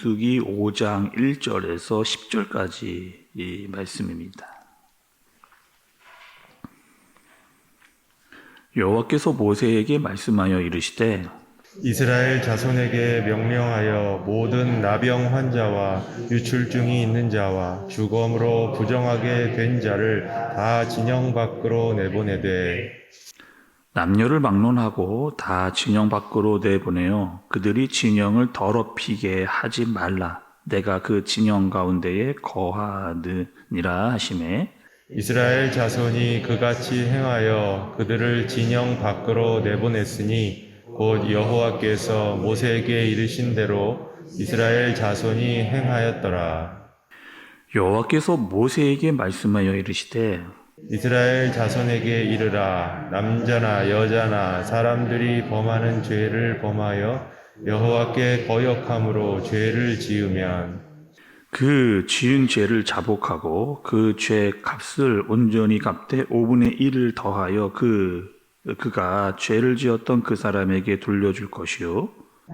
민수기 5장 1절에서 10절까지 이 말씀입니다. 여호와께서 모세에게 말씀하여 이르시되 이스라엘 자손에게 명령하여 모든 나병 환자와 유출증이 있는 자와 주검으로 부정하게 된 자를 다 진영 밖으로 내보내되 남녀를 막론하고 다 진영 밖으로 내보내어 그들이 진영을 더럽히게 하지 말라. 내가 그 진영 가운데에 거하느니라 하시매 이스라엘 자손이 그같이 행하여 그들을 진영 밖으로 내보냈으니 곧 여호와께서 모세에게 이르신 대로 이스라엘 자손이 행하였더라. 여호와께서 모세에게 말씀하여 이르시되 이스라엘 자손에게 이르라. 남자나 여자나 사람들이 범하는 죄를 범하여 여호와께 거역함으로 죄를 지으면 그 지은 죄를 자복하고 그 죄 값을 온전히 갚되 5분의 1을 더하여 그가 죄를 지었던 그 사람에게 돌려줄 것이요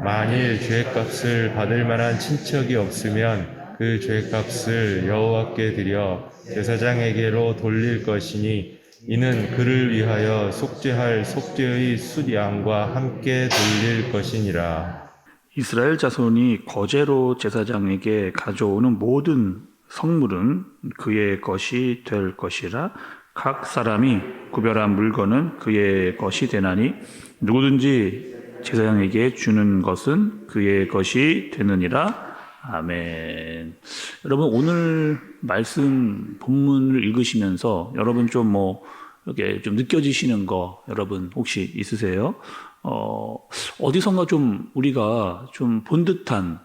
만일 죄값을 받을 만한 친척이 없으면 그 죄값을 여호와께 드려 제사장에게로 돌릴 것이니 이는 그를 위하여 속죄할 속죄의 숫양과 함께 돌릴 것이니라. 이스라엘 자손이 거제로 제사장에게 가져오는 모든 성물은 그의 것이 될 것이라 각 사람이 구별한 물건은 그의 것이 되나니 누구든지 제사장에게 주는 것은 그의 것이 되느니라. 아멘. 여러분 오늘 말씀 본문을 읽으시면서 여러분 좀 이렇게 좀 느껴지시는 거 여러분 혹시 있으세요? 어디선가 좀 우리가 좀 본 듯한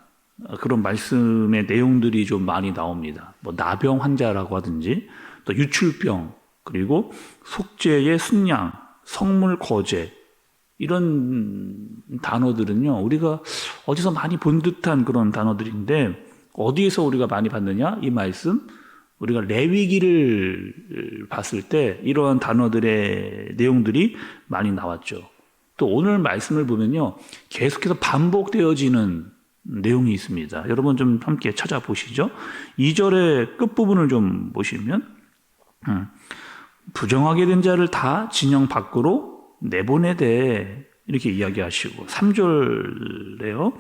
그런 말씀의 내용들이 좀 많이 나옵니다. 나병 환자라고 하든지 또 유출병 그리고 속죄의 순양, 성물 거제 이런 단어들은요 우리가 어디서 많이 본 듯한 그런 단어들인데 어디에서 우리가 많이 봤느냐? 이 말씀 우리가 레위기를 봤을 때 이러한 단어들의 내용들이 많이 나왔죠. 또 오늘 말씀을 보면요 계속해서 반복되어지는 내용이 있습니다. 여러분 좀 함께 찾아보시죠. 2절의 끝부분을 좀 보시면 부정하게 된 자를 다 진영 밖으로 내보내되 이렇게 이야기하시고 3절에요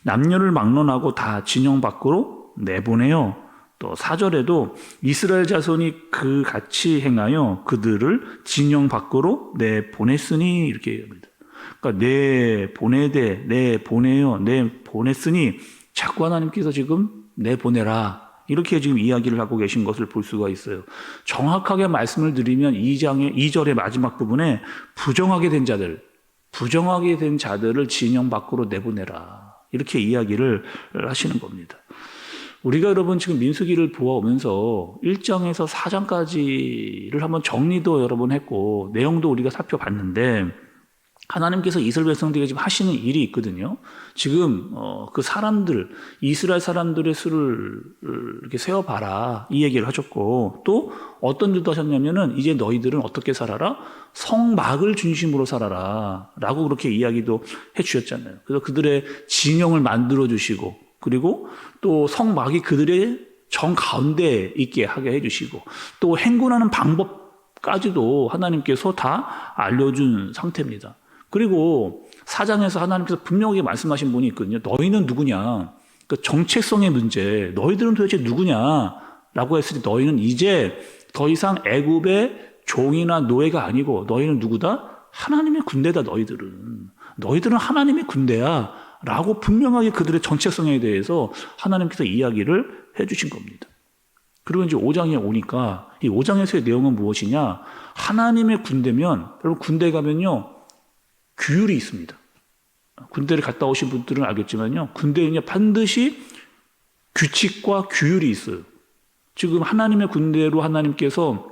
남녀를 막론하고 다 진영 밖으로 내보내요. 또 4절에도 이스라엘 자손이 그 같이 행하여 그들을 진영 밖으로 내보냈으니 이렇게 얘기합니다. 그러니까 내보내되 내보내요 내보냈으니 자꾸 하나님께서 지금 내보내라 이렇게 지금 이야기를 하고 계신 것을 볼 수가 있어요. 정확하게 말씀을 드리면 2절의 마지막 부분에 부정하게 된 자들을 진영 밖으로 내보내라 이렇게 이야기를 하시는 겁니다. 우리가 여러분 지금 민수기를 보아오면서 1장에서 4장까지를 한번 정리도 여러 번 했고 내용도 우리가 살펴봤는데 하나님께서 이스라엘 백성들에게 지금 하시는 일이 있거든요. 지금 그 사람들 이스라엘 사람들의 수를 이렇게 세어봐라 이 얘기를 하셨고 또 어떤 일도 하셨냐면은 이제 너희들은 어떻게 살아라? 성막을 중심으로 살아라 라고 그렇게 이야기도 해주셨잖아요. 그래서 그들의 진영을 만들어 주시고 그리고 또 성막이 그들의 정 가운데 있게 하게 해주시고 또 행군하는 방법까지도 하나님께서 다 알려준 상태입니다. 그리고 4장에서 하나님께서 분명하게 말씀하신 분이 있거든요. 너희는 누구냐? 그 정체성의 문제, 너희들은 도대체 누구냐라고 했을 때 너희는 이제 더 이상 애굽의 종이나 노예가 아니고 너희는 누구다? 하나님의 군대다. 너희들은 하나님의 군대야 라고 분명하게 그들의 정체성에 대해서 하나님께서 이야기를 해주신 겁니다. 그리고 이제 5장에 오니까 이 5장에서의 내용은 무엇이냐? 하나님의 군대면 여러분 군대 가면요 규율이 있습니다. 군대를 갔다 오신 분들은 알겠지만요. 군대에는 반드시 규칙과 규율이 있어요. 지금 하나님의 군대로 하나님께서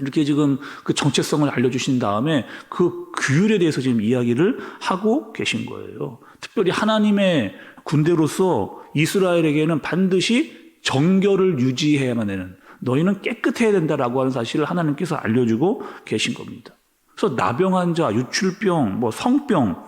이렇게 지금 그 정체성을 알려주신 다음에 그 규율에 대해서 지금 이야기를 하고 계신 거예요. 특별히 하나님의 군대로서 이스라엘에게는 반드시 정결을 유지해야만 되는 너희는 깨끗해야 된다라고 하는 사실을 하나님께서 알려주고 계신 겁니다. 그래서 나병 환자, 유출병, 성병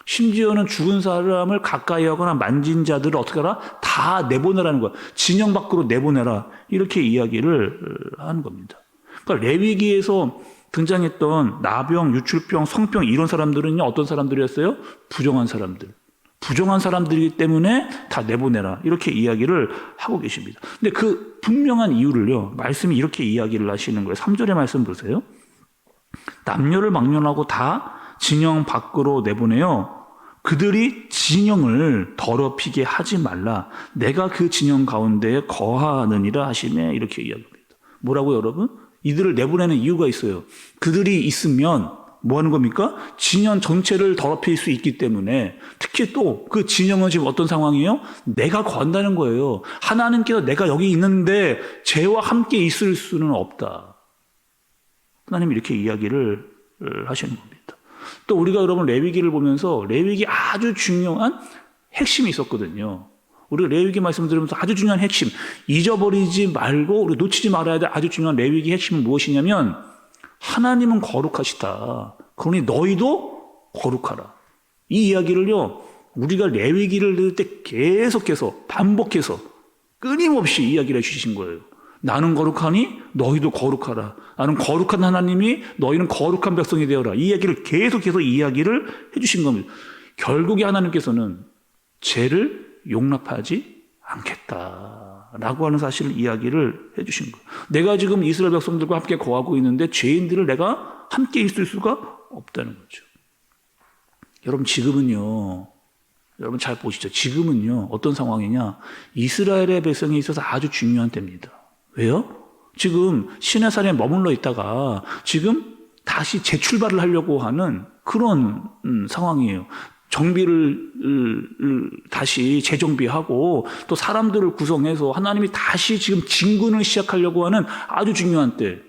심지어는 죽은 사람을 가까이 하거나 만진 자들을 어떻게 하라? 다 내보내라는 거야. 진영 밖으로 내보내라. 이렇게 이야기를 하는 겁니다. 그러니까 레위기에서 등장했던 나병, 유출병, 성병 이런 사람들은요, 어떤 사람들이었어요? 부정한 사람들. 부정한 사람들이기 때문에 다 내보내라. 이렇게 이야기를 하고 계십니다. 근데 그 분명한 이유를요, 말씀이 이렇게 이야기를 하시는 거예요. 3절의 말씀 보세요. 남녀를 막론하고 다 진영 밖으로 내보내요. 그들이 진영을 더럽히게 하지 말라. 내가 그 진영 가운데에 거하느니라 하시네. 이렇게 이야기합니다. 뭐라고요, 여러분? 이들을 내보내는 이유가 있어요. 그들이 있으면 뭐 하는 겁니까? 진영 전체를 더럽힐 수 있기 때문에, 특히 또 그 진영은 지금 어떤 상황이에요? 내가 거한다는 거예요. 하나님께서 내가 여기 있는데 죄와 함께 있을 수는 없다. 하나님 이렇게 이야기를 하시는 겁니다. 또 우리가 여러분 레위기를 보면서 레위기 아주 중요한 핵심이 있었거든요. 우리가 레위기 말씀을 들으면서 아주 중요한 핵심, 잊어버리지 말고 우리 놓치지 말아야 될 아주 중요한 레위기 핵심은 무엇이냐면, 하나님은 거룩하시다. 그러니 너희도 거룩하라. 이 이야기를요, 우리가 레위기를 들을 때 계속해서 반복해서 끊임없이 이야기를 해주신 거예요. 나는 거룩하니 너희도 거룩하라. 나는 거룩한 하나님이 너희는 거룩한 백성이 되어라. 이 이야기를 계속해서 이야기를 해주신 겁니다. 결국에 하나님께서는 죄를 용납하지 않겠다라고 하는 사실을 이야기를 해주신 거예요. 내가 지금 이스라엘 백성들과 함께 거하고 있는데 죄인들을 내가 함께 있을 수가 없다는 거죠. 여러분 지금은요, 여러분 잘 보시죠. 지금은요 어떤 상황이냐, 이스라엘의 백성에 있어서 아주 중요한 때입니다. 왜요? 지금 시내산에 머물러 있다가 지금 다시 재출발을 하려고 하는 그런 상황이에요. 정비를 다시 재정비하고 또 사람들을 구성해서 하나님이 다시 지금 진군을 시작하려고 하는 아주 중요한 때,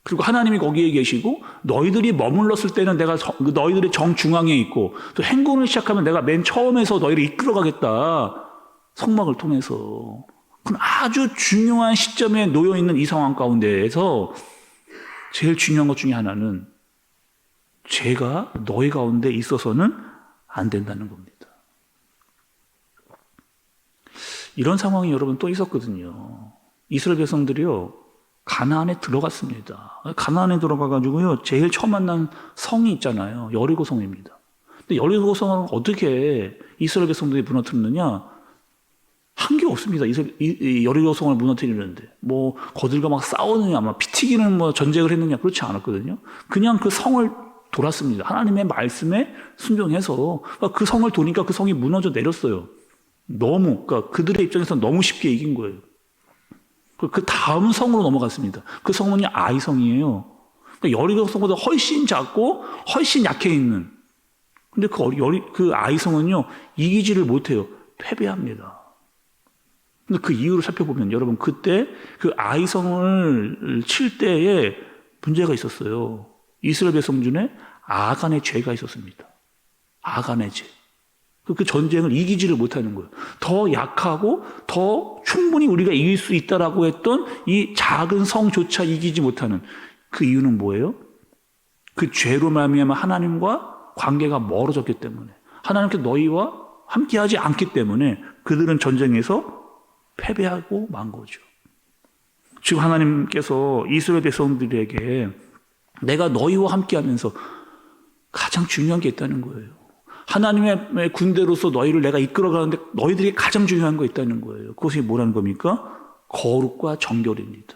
그리고 하나님이 거기에 계시고 너희들이 머물렀을 때는 내가 너희들의 정중앙에 있고, 또 행군을 시작하면 내가 맨 처음에서 너희를 이끌어가겠다. 성막을 통해서. 그럼 아주 중요한 시점에 놓여있는 이 상황 가운데에서 제일 중요한 것 중에 하나는 죄가 너희 가운데 있어서는 안 된다는 겁니다. 이런 상황이 여러분 또 있었거든요. 이스라엘 백성들이요, 가나안에 들어갔습니다. 가나안에 들어가가지고요, 제일 처음 만난 성이 있잖아요. 여리고 성입니다. 근데 여리고 성을 어떻게 이스라엘 백성들이 무너뜨렸느냐? 한 게 없습니다. 여리고 성을 무너뜨리는데 뭐 거들과 막 싸우느냐, 막 피 튀기는 뭐 전쟁을 했느냐, 그렇지 않았거든요. 그냥 그 성을 돌았습니다. 하나님의 말씀에 순종해서 그 성을 도니까 그 성이 무너져 내렸어요. 그러니까 그들의 입장에서 너무 쉽게 이긴 거예요. 그 다음 성으로 넘어갔습니다. 그 성은 아이성이에요. 그러니까 여리고 성보다 훨씬 작고 훨씬 약해 있는. 근데 그 아이성은요, 이기지를 못해요. 패배합니다. 근데 그 이유를 살펴보면 여러분, 그때 그 아이성을 칠 때에 문제가 있었어요. 이스라엘 백성 중에 아간의 죄가 있었습니다. 아간의 죄. 그 전쟁을 이기지를 못하는 거예요. 더 약하고 더 충분히 우리가 이길 수 있다라고 했던 이 작은 성조차 이기지 못하는 그 이유는 뭐예요? 그 죄로 말미암아 하나님과 관계가 멀어졌기 때문에, 하나님께 너희와 함께하지 않기 때문에 그들은 전쟁에서 패배하고 만 거죠. 지금 하나님께서 이스라엘 백성들에게 내가 너희와 함께하면서 가장 중요한 게 있다는 거예요. 하나님의 군대로서 너희를 내가 이끌어가는데 너희들이 가장 중요한 거 있다는 거예요. 그것이 뭐라는 겁니까? 거룩과 정결입니다.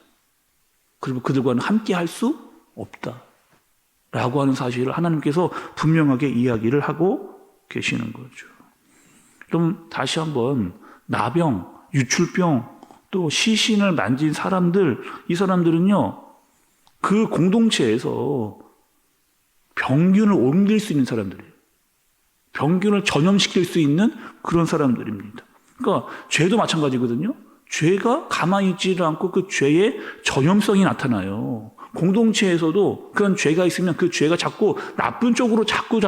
그리고 그들과는 함께할 수 없다 라고 하는 사실을 하나님께서 분명하게 이야기를 하고 계시는 거죠. 그럼 다시 한번 나병, 유출병, 또 시신을 만진 사람들, 이 사람들은요, 그 공동체에서 병균을 옮길 수 있는 사람들이에요. 병균을 전염시킬 수 있는 그런 사람들입니다. 그러니까 죄도 마찬가지거든요. 죄가 가만히 있지를 않고 그 죄의 전염성이 나타나요. 공동체에서도 그런 죄가 있으면 그 죄가 자꾸 나쁜 쪽으로 자꾸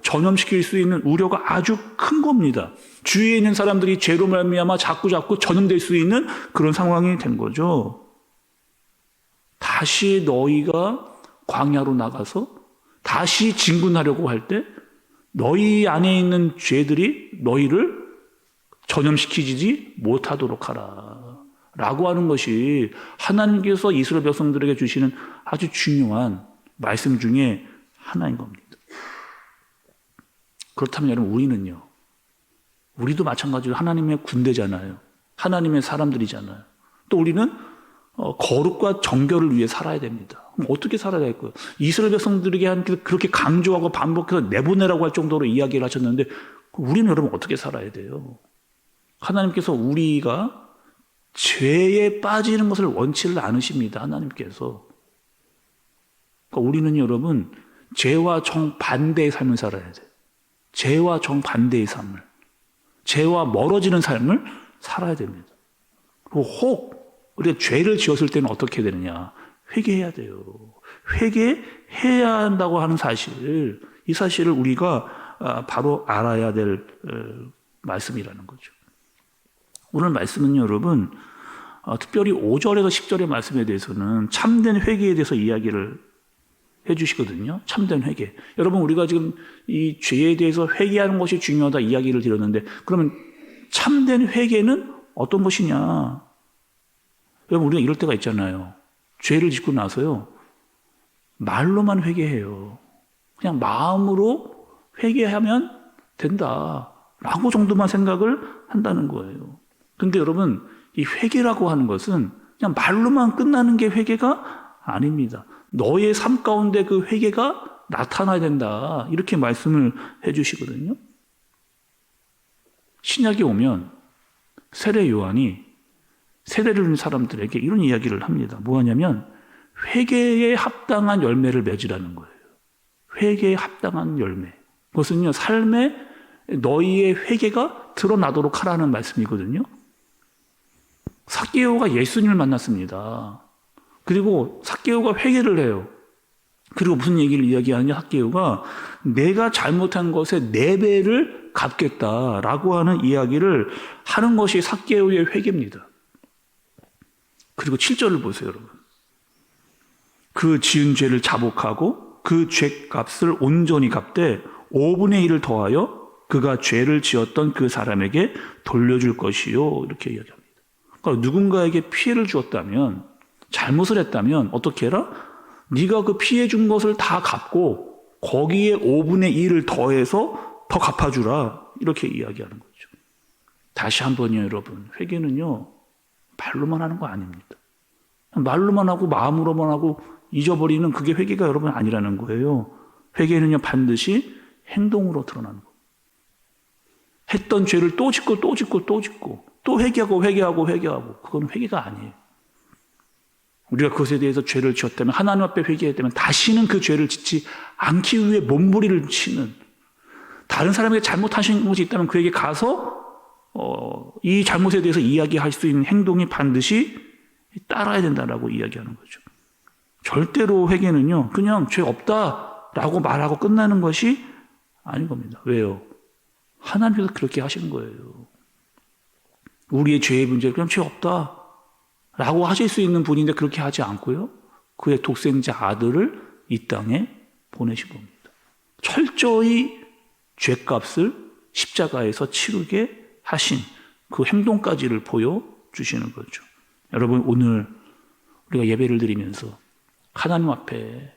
전염시킬 수 있는 우려가 아주 큰 겁니다. 주위에 있는 사람들이 죄로 말미암아 자꾸 전염될 수 있는 그런 상황이 된 거죠. 다시 너희가 광야로 나가서 다시 진군하려고 할 때 너희 안에 있는 죄들이 너희를 전염시키지 못하도록 하라. 라고 하는 것이 하나님께서 이스라엘 백성들에게 주시는 아주 중요한 말씀 중에 하나인 겁니다. 그렇다면 여러분, 우리도 마찬가지로 하나님의 군대잖아요. 하나님의 사람들이잖아요. 또 우리는 거룩과 정결을 위해 살아야 됩니다. 그럼 어떻게 살아야 할까요? 이스라엘 백성들에게 그렇게 강조하고 반복해서 내보내라고 할 정도로 이야기를 하셨는데 우리는 여러분 어떻게 살아야 돼요? 하나님께서 우리가 죄에 빠지는 것을 원치를 않으십니다. 하나님께서. 그러니까 우리는 여러분 죄와 정반대의 삶을 살아야 돼요. 죄와 정반대의 삶을, 죄와 멀어지는 삶을 살아야 됩니다. 그리고 혹 우리가 죄를 지었을 때는 어떻게 되느냐? 회개해야 돼요. 회개해야 한다고 하는 사실, 이 사실을 우리가 바로 알아야 될 말씀이라는 거죠. 오늘 말씀은 여러분 특별히 5절에서 10절의 말씀에 대해서는 참된 회개에 대해서 이야기를 해주시거든요. 참된 회개. 여러분, 우리가 지금 이 죄에 대해서 회개하는 것이 중요하다 이야기를 드렸는데, 그러면 참된 회개는 어떤 것이냐? 여러분, 우리가 이럴 때가 있잖아요. 죄를 짓고 나서요, 말로만 회개해요. 그냥 마음으로 회개하면 된다라고 정도만 생각을 한다는 거예요. 근데 여러분, 이 회개라고 하는 것은 그냥 말로만 끝나는 게 회개가 아닙니다. 너의 삶 가운데 그 회개가 나타나야 된다. 이렇게 말씀을 해주시거든요. 신약에 오면 세례 요한이 세례를 받는 사람들에게 이런 이야기를 합니다. 뭐 하냐면 회개에 합당한 열매를 맺으라는 거예요. 회개에 합당한 열매. 그것은요, 삶에 너희의 회개가 드러나도록 하라는 말씀이거든요. 삭개오가 예수님을 만났습니다. 그리고 삭개오가 회개를 해요. 그리고 무슨 얘기를 이야기하느냐, 삭개오가 내가 잘못한 것에 4배를 갚겠다라고 하는 이야기를 하는 것이 삭개오의 회개입니다. 그리고 7절을 보세요, 여러분. 그 지은 죄를 자복하고 그 죄값을 온전히 갚되 5분의 1을 더하여 그가 죄를 지었던 그 사람에게 돌려줄 것이요. 이렇게 이야기합니다. 그러니까 누군가에게 피해를 주었다면, 잘못을 했다면 어떻게 해라? 네가 그 피해 준 것을 다 갚고 거기에 5분의 1을 더해서 더 갚아주라. 이렇게 이야기하는 거죠. 다시 한번요, 여러분. 회개는요, 말로만 하는 거 아닙니다. 말로만 하고 마음으로만 하고 잊어버리는 그게 회개가 여러분 아니라는 거예요. 회개는요, 반드시 행동으로 드러나는 거예요. 했던 죄를 또 짓고 또 짓고 또 짓고 또 회개하고 그건 회개가 아니에요. 우리가 그것에 대해서 죄를 지었다면, 하나님 앞에 회개했다면 다시는 그 죄를 짓지 않기 위해 몸부림을 치는, 다른 사람에게 잘못하신 것이 있다면 그에게 가서 이 잘못에 대해서 이야기할 수 있는 행동이 반드시 따라야 된다라고 이야기하는 거죠. 절대로 회개는요, 그냥 죄 없다라고 말하고 끝나는 것이 아닌 겁니다. 왜요? 하나님께서 그렇게 하시는 거예요. 우리의 죄의 문제를 그냥 죄 없다라고 하실 수 있는 분인데 그렇게 하지 않고요, 그의 독생자 아들을 이 땅에 보내신 겁니다. 철저히 죄값을 십자가에서 치르게 하신 그 행동까지를 보여주시는 거죠. 여러분, 오늘 우리가 예배를 드리면서 하나님 앞에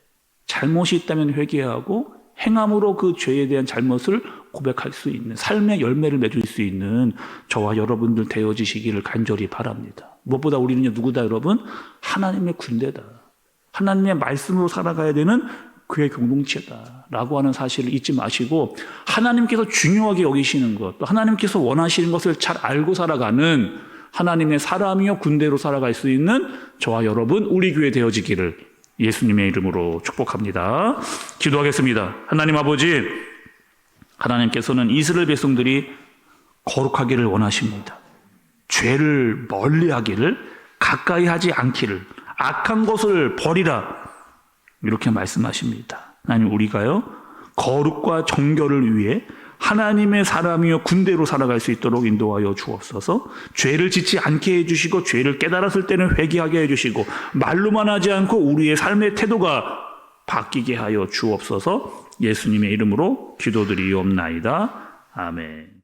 잘못이 있다면 회개하고 행함으로 그 죄에 대한 잘못을 고백할 수 있는, 삶의 열매를 맺을 수 있는 저와 여러분들 되어지시기를 간절히 바랍니다. 무엇보다 우리는요, 누구다 여러분? 하나님의 군대다. 하나님의 말씀으로 살아가야 되는 그의 공동체다라고 하는 사실을 잊지 마시고, 하나님께서 중요하게 여기시는 것, 또 하나님께서 원하시는 것을 잘 알고 살아가는 하나님의 사람이요 군대로 살아갈 수 있는 저와 여러분, 우리 교회 되어지기를 예수님의 이름으로 축복합니다. 기도하겠습니다. 하나님 아버지, 하나님께서는 이스라엘 백성들이 거룩하기를 원하십니다. 죄를 멀리하기를, 가까이 하지 않기를, 악한 것을 버리라, 이렇게 말씀하십니다. 하나님, 우리가요 거룩과 정결을 위해 하나님의 사람이요 군대로 살아갈 수 있도록 인도하여 주옵소서. 죄를 짓지 않게 해주시고, 죄를 깨달았을 때는 회개하게 해주시고, 말로만 하지 않고 우리의 삶의 태도가 바뀌게 하여 주옵소서. 예수님의 이름으로 기도드리옵나이다. 아멘.